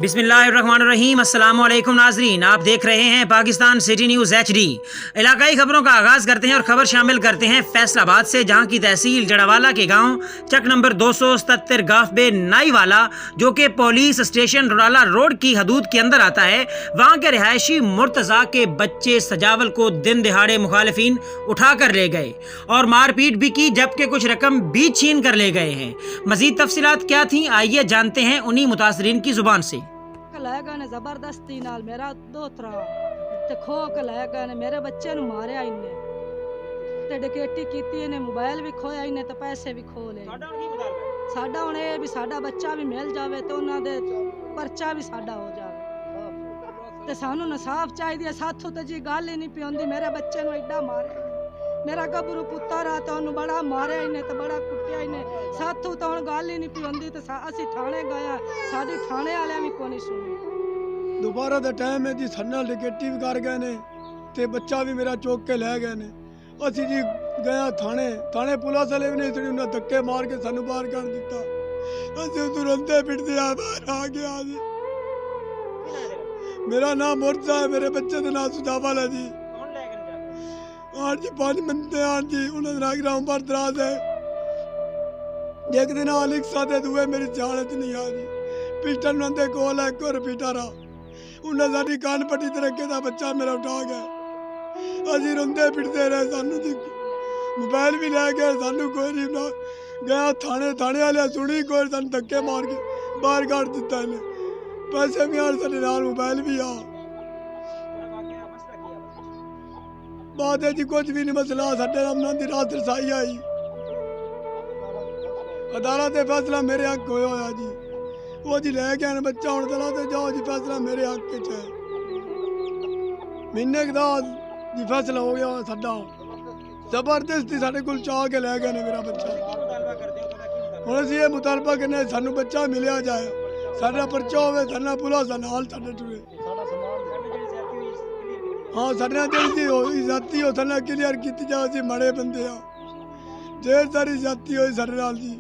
बिस्मिल्लाहिर्रहमानिर्रहीम। अस्सलाम वालेकुम नाजरीन, आप देख रहे हैं पाकिस्तान सिटी न्यूज़ HD। इलाकाई खबरों का आगाज़ करते हैं और खबर शामिल करते हैं फैसलाबाद से, जहां की तहसील जड़ावाला के गांव चक नंबर 277 गाफबे नाईवाला, जो कि पुलिस स्टेशन रुड़ाला रोड की हदूद के अंदर आता है, वहां के रिहायशी मुर्तज़ा के बच्चे सजावल को दिन दिहाड़े मुखालिफिन उठा कर ले गए और मारपीट भी की, जबकि कुछ रकम भी छीन कर ले गए हैं। मजीद तफसीलात क्या थी, आइए जानते हैं उन्हीं मुतासरीन की जुबान से। ਲੈ ਗਏ ਨੇ ਜ਼ਬਰਦਸਤੀ ਨਾਲ ਮੇਰਾ ਦੋਤਰਾ ਤੇ ਖੋ ਕੇ ਲੈ ਗਏ ਨੇ, ਮੇਰੇ ਬੱਚੇ ਨੂੰ ਮਾਰਿਆ ਇਹਨੇ ਤੇ ਡਕੈਤੀ ਕੀਤੀ ਇਹਨੇ, ਮੋਬਾਈਲ ਵੀ ਖੋਇਆ ਇਹਨੇ ਤੇ ਪੈਸੇ ਵੀ ਖੋ ਲਏ। ਸਾਡਾ ਹੁਣ ਇਹ ਵੀ ਸਾਡਾ ਬੱਚਾ ਵੀ ਮਿਲ ਜਾਵੇ ਤੇ ਉਹਨਾਂ ਦੇ ਪਰਚਾ ਵੀ ਸਾਡਾ ਹੋ ਜਾਵੇ ਤੇ ਸਾਨੂੰ ਇਨਸਾਫ ਚਾਹੀਦੀ ਹੈ। ਸਾਥੋਂ ਤੇ ਜੀ ਗੱਲ ਹੀ ਨਹੀਂ ਪਿਉਂਦੀ, ਮੇਰੇ ਬੱਚੇ ਨੂੰ ਐਡਾ ਮਾਰਿਆ, ਮੇਰਾ ਗੱਭਰੂ ਪੁੱਤਰ ਆ ਤੇ ਉਹਨੂੰ ਬੜਾ ਮਾਰਿਆ ਇਹਨੇ ਤੇ ਬੜਾ ਕੁੱਟਿਆ ਇਹਨੇ। ਸਾਥੋਂ ਤਾਂ ਹੁਣ ਗੱਲ ਹੀ ਨਹੀਂ ਪਿਉਂਦੀ ਤੇ ਅਸੀਂ ਥਾਣੇ ਗਏ, ਸਾਡੀ ਥਾਣੇ ਵਾਲਿਆਂ ਵੀ ਕੋਈ ਨਹੀਂ ਸੁਣੀ। ਦੁਬਾਰਾ ਦਾ ਟਾਈਮ ਹੈ ਜੀ, ਸਾਡੇ ਨਾਲ ਡਕੈਤੀ ਵੀ ਕਰ ਗਏ ਨੇ ਤੇ ਬੱਚਾ ਵੀ ਮੇਰਾ ਚੁੱਕ ਕੇ ਲੈ ਗਏ ਨੇ। ਅਸੀਂ ਜੀ ਗਏ ਥਾਣੇ ਪੁਲਿਸ ਵਾਲੇ ਵੀ ਨਹੀਂ ਸੁਣੀ, ਉਹਨਾਂ ਧੱਕੇ ਮਾਰ ਕੇ ਸਾਨੂੰ ਬਾਹਰ ਕੱਢ ਦਿੱਤਾ। ਅਸੀਂ ਉਦੋਂ ਰੋਂਦੇ ਪਿੱਟਦੇ ਬਾਹਰ ਆ ਗਿਆ ਜੀ। ਮੇਰਾ ਨਾਮ ਮੁਰਤਜ਼ਾ ਹੈ, ਮੇਰੇ ਬੱਚੇ ਦਾ ਨਾਮ ਸਜਾਵਾਲ ਹੈ ਜੀ। हाँ जी 5 बंदे हाँ जी, उन्होंने नागरा उम्र दराज है। एक दिन अलिक्सा दे दुए मेरी जालत नहीं आ जी, पिस्टन बंदे कोल है, एक और रिपीटर आ उन्हें साड़ी कान पट्टी ते रखे दा बच्चा मेरा उठा गया। असी रोंदे पिटते रहे, सानू जी मोबाइल भी लै गए, सानू कोई नहीं ना गया थाने वाले सुनी कोई, सानू धक्के मार के बाहर काट दिता इन्हें। पैसे भी आ साडे नाल, मोबाइल भी आ बात है जी, कुछ भी नहीं मसला साडे नाम दी रात रसाई आई। अदालत दे फैसला मेरे हक होया जी, वो जी लै गए बच्चा, हुण अदालत जाओ जी, फैसला मेरे हक च है। महीने के बाद जी फैसला हो गया साडा, जबरदस्ती साडे कोल चाह के लै गए मेरा बच्चा। हुण असीं ये मुतालबा करने सानू बच्चा मिलिया जाए, साडा परचा होवे, साडा पुलिस दा नाल साडे टुरे। हाँ साढ़े जी जाती हो साढ़े क्लीयर की जाए, असीं माड़े बंदे ढेर सारी जाती होई साढ़े नाल जी।